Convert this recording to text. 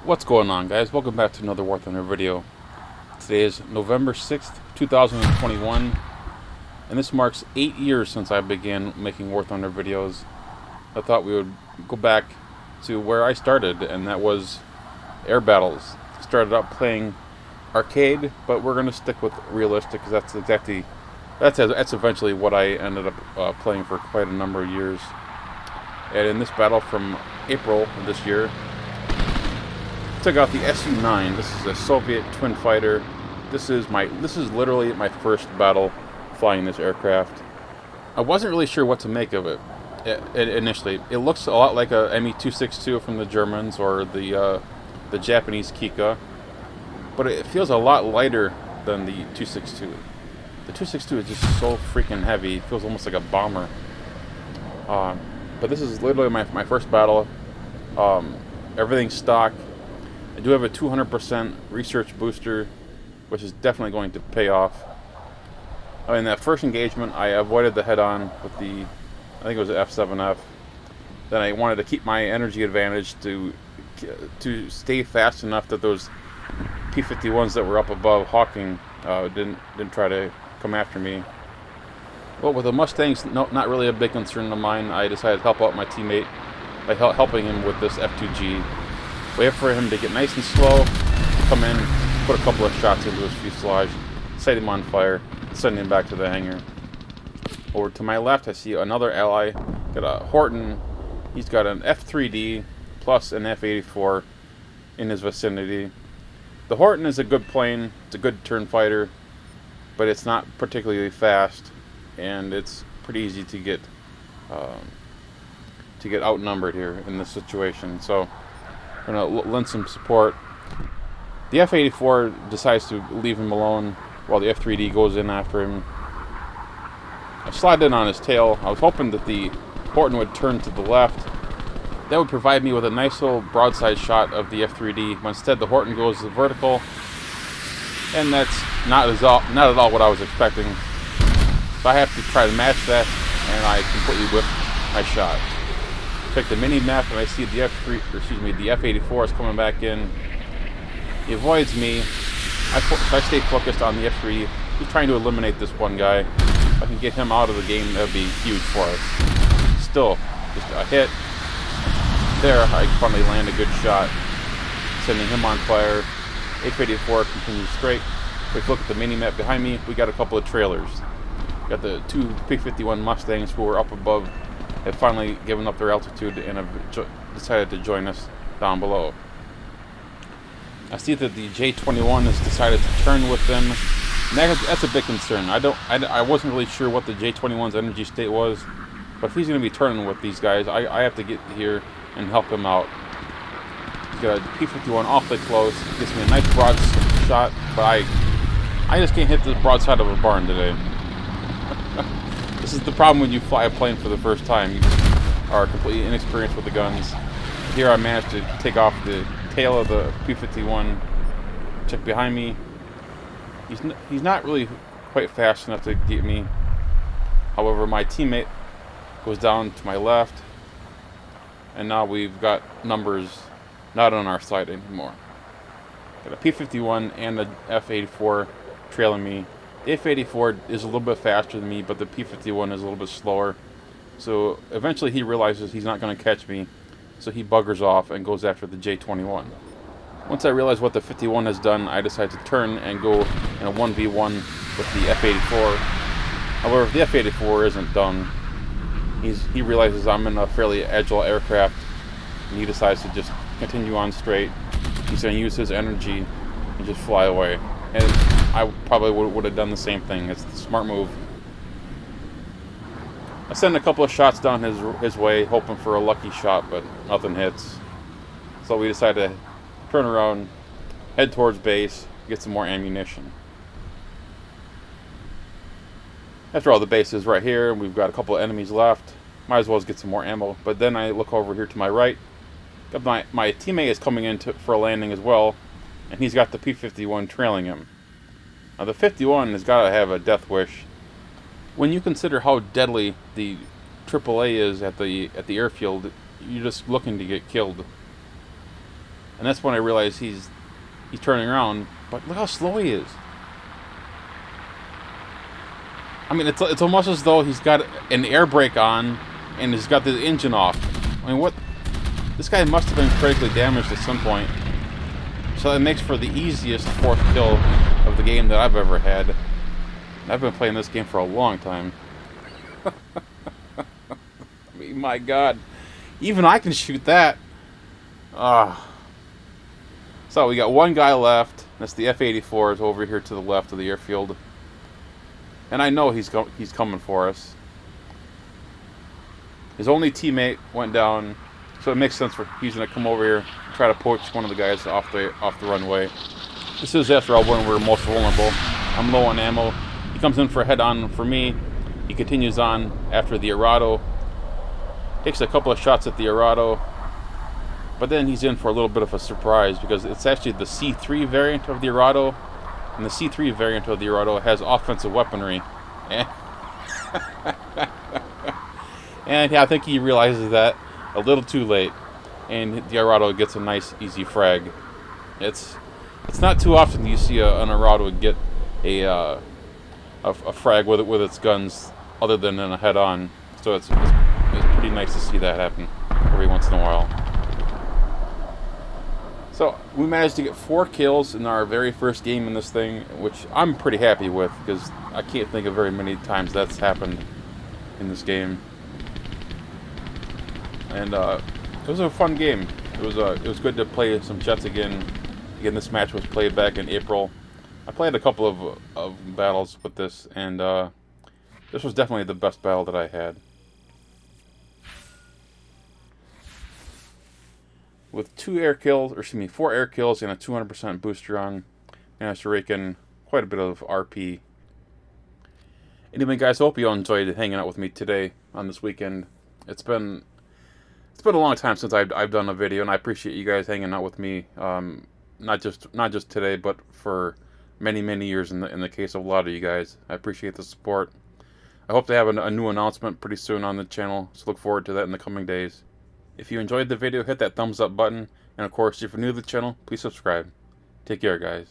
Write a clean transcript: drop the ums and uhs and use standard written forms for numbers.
What's going on, guys? Welcome back to another War Thunder video. Today is November 6th, 2021, and this marks 8 years since I began making War Thunder videos. I thought we would go back to where I started, and that was air battles. Started out playing arcade, but we're going to stick with realistic because that's eventually what I ended up playing for quite a number of years. And in this battle from April of this year, took out the Su-9. This is a Soviet twin fighter. This is literally my first battle flying this aircraft. I wasn't really sure what to make of it initially. It looks a lot like a Me-262 from the Germans or the Japanese Kika, but it feels a lot lighter than the 262. The 262 is just so freaking heavy. It feels almost like a bomber. But this is literally my first battle. Everything's stock. I do have a 200% research booster, which is definitely going to pay off. In that first engagement, I avoided the head-on with I think it was the F7F. Then I wanted to keep my energy advantage to stay fast enough that those P-51s that were up above hawking didn't try to come after me. Well, with the Mustangs not really a big concern of mine, I decided to help out my teammate by helping him with this F2G. Wait for him to get nice and slow, come in, put a couple of shots into his fuselage, set him on fire, send him back to the hangar. Over to my left, I see another ally, got a Horton. He's got an F3D plus an F-84 in his vicinity. The Horton is a good plane, it's a good turn fighter, but it's not particularly fast, and it's pretty easy to get outnumbered here in this situation. So I'm going to lend some support. The F-84 decides to leave him alone while the F-3D goes in after him. I slide in on his tail. I was hoping that the Horton would turn to the left. That would provide me with a nice little broadside shot of the F-3D. But instead, the Horton goes vertical, and that's not at all what I was expecting. So I have to try to match that, and I completely whip my shot. Check the mini map, and I see the the F-84 is coming back in. He avoids me. I stay focused on the F-3. He's trying to eliminate this one guy. If I can get him out of the game, that would be huge for us. Still, just a hit. There, I finally land a good shot, sending him on fire. F-84 continues straight. If we look at the mini map behind me, we got a couple of trailers. Got the two P-51 Mustangs who were up above, have finally given up their altitude and have decided to join us down below. I see that the J-21 has decided to turn with them. And that's a big concern. I wasn't really sure what the J-21's energy state was, but if he's going to be turning with these guys, I have to get here and help him out. He's got a P-51 awfully close. Gives me a nice broad shot, but I just can't hit the broadside of a barn today. This is the problem when you fly a plane for the first time. You are completely inexperienced with the guns. Here I managed to take off the tail of the P-51. Check behind me. He's not really quite fast enough to get me. However, my teammate goes down to my left, and now we've got numbers not on our side anymore. Got a P-51 and a F-84 trailing me. The F-84 is a little bit faster than me, but the P-51 is a little bit slower. So eventually he realizes he's not going to catch me, so he buggers off and goes after the J-21. Once I realize what the 51 has done, I decide to turn and go in a 1v1 with the F-84. However, if the F-84 isn't done, he realizes I'm in a fairly agile aircraft, and he decides to just continue on straight. He's going to use his energy and just fly away. And I probably would have done the same thing. It's the smart move. I send a couple of shots down his way, hoping for a lucky shot, but nothing hits. So we decide to turn around, head towards base, get some more ammunition. After all, the base is right here, and we've got a couple of enemies left. Might as well get some more ammo. But then I look over here to my right. My teammate is coming in for a landing as well, and he's got the P-51 trailing him. Now the 51 has got to have a death wish. When you consider how deadly the AAA is at the airfield, you're just looking to get killed. And that's when I realized he's turning around. But look how slow he is. I mean, it's almost as though he's got an air brake on and he's got the engine off. I mean, what? This guy must have been critically damaged at some point. So that makes for the easiest fourth kill of the game that I've ever had. And I've been playing this game for a long time. I mean, my God. Even I can shoot that. So we got one guy left. That's the F-84. It's over here to the left of the airfield. And I know he's coming for us. His only teammate went down, so it makes sense for he's gonna come over here and try to poach one of the guys off the runway. This is after all when we're most vulnerable. I'm low on ammo. He comes in for a head-on for me. He continues on after the Arado. Takes a couple of shots at the Arado, but then he's in for a little bit of a surprise because it's actually the C3 variant of the Arado, and the C3 variant of the Arado has offensive weaponry. And yeah, I think he realizes that a little too late, and the Arado gets a nice, easy frag. It's not too often you see an Arado get a frag with its guns, other than in a head-on. So it's pretty nice to see that happen every once in a while. So we managed to get 4 kills in our very first game in this thing, which I'm pretty happy with because I can't think of very many times that's happened in this game. And it was a fun game. It was good to play some Jets again. Again, this match was played back in April. I played a couple of battles with this, and this was definitely the best battle that I had. With 4 air kills and a 200% booster on, managed to rake in quite a bit of RP. Anyway, guys, I hope you all enjoyed hanging out with me today on this weekend. It's been a long time since I've done a video, and I appreciate you guys hanging out with me. Not just today, but for many years in the case of a lot of you guys. I appreciate the support. I hope to have a new announcement pretty soon on the channel, so look forward to that in the coming days. If you enjoyed the video, hit that thumbs up button, and of course, if you're new to the channel, please subscribe. Take care, guys.